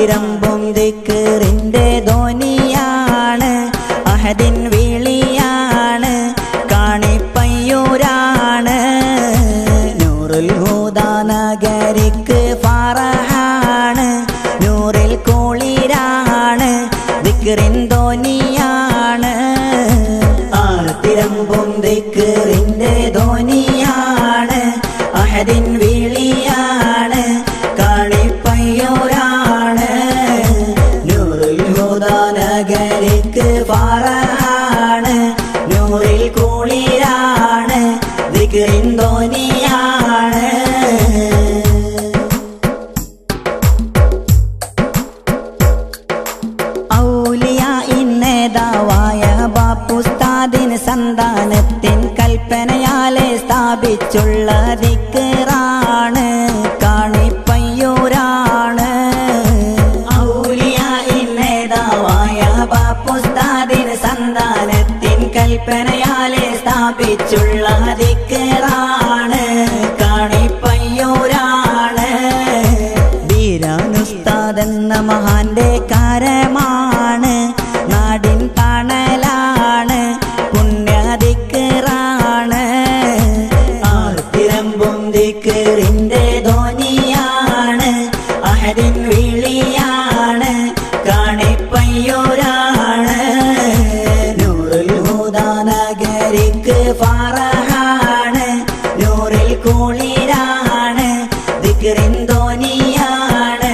ആർത്തിരമ്പും ദിക്റിന്റെ ധ്വനിയാണ് അഹദിൻ വിളിയാണ് കാണിപ്പയ്യൂരാണ് നൂറുൽ ഹുദാ നഗരിക്ക് ഫറഹാണ് നൂറിൽ കുളിരാണ് ദിക്റിൻ ധ്വനിയാണ് ആർത്തിരമ്പും ദിക്റിന്റെ ധ്വനിയാണ് അഹദിൻ വിളിയാണ് കാണിപ്പയ്യൂരാണ് നൂറുൽ ഹുദാ നഗരിക്ക് ഫറഹാണ് നൂറിൽ കുളിരാണ് ദിക്റിൻ ധ്വനിയാണ് ഔലിയാഇന്നേതാവായ ബാപ്പുസ്താദിന് സന്താനത്തിൻ കൽപ്പനയാലെ സ്ഥാപിച്ചുള്ള ദിക്റാണ് കാണിപ്പയ്യൂരാണ് ഔലിയാഇന്നേതാവായ ബാപ്പുസ്താദിന് സന്താനത്തിൻ കൽപ്പനയാലെ സ്ഥാപിച്ചുള്ള ദിക്റാണ് കാണിപ്പയ്യൂരാണ് ബീരാനുസ്താദെന്ന മഹാന്റെ കരമാണ് നാടിൻ തണലാണ് പുണ്യദിക്റാണ് ആർത്തിരമ്പും ദിക്റിന്റെ ധ്വനിയാണ് അഹദിൻ വിളിയാണ് കാണിപ്പയ്യൂരാണ് നൂറുൽ ഹുദാ നഗരിക്ക് ഫറഹാണ് നൂറിൽ കുളിരാണ് ദിക്റിൻ ധ്വനിയാണ്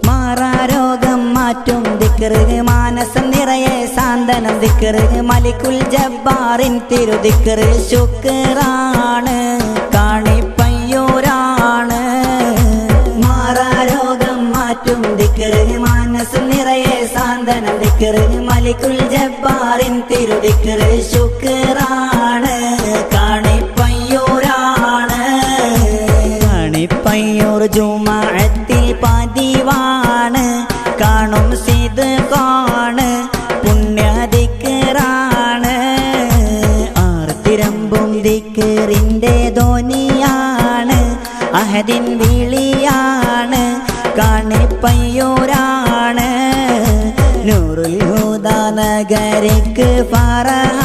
മാറാരോഗം മാറ്റും ദിക്റ് മാനസം നിറയെ സാന്ത്വനം ദിക്റ് മലിക്കുൽ ജബ്ബാറിൻ തിരുദിക്റ് ശുക്റാണ് കാണിപ്പയ്യൂരാണ് മാറാരോഗം മാറ്റും ദിക്റ് മാനസം നിറയെ സാന്ത്വനം ദിക്റ് മലിക്കുൽ ജബ്ബാറിൻ തിരുദിക്റ് ശുക്റാണ് കാണിപ്പയ്യൂരാണ് കാണിപ്പയ്യൂർ ജുമാഅത്തിൽ പതിവാണ് കാണും സിദ്ഖാണ് പുണ്യദിക്റാണ് ആർത്തിരമ്പും ദിക്റിന്റെ ധ്വനിയാണ് അഹദിൻ വിളിയാണ് കാണിപ്പയ്യൂരാണ് നൂറുൽ ഹുദാ നഗരിക്ക് ഫറഹാണ്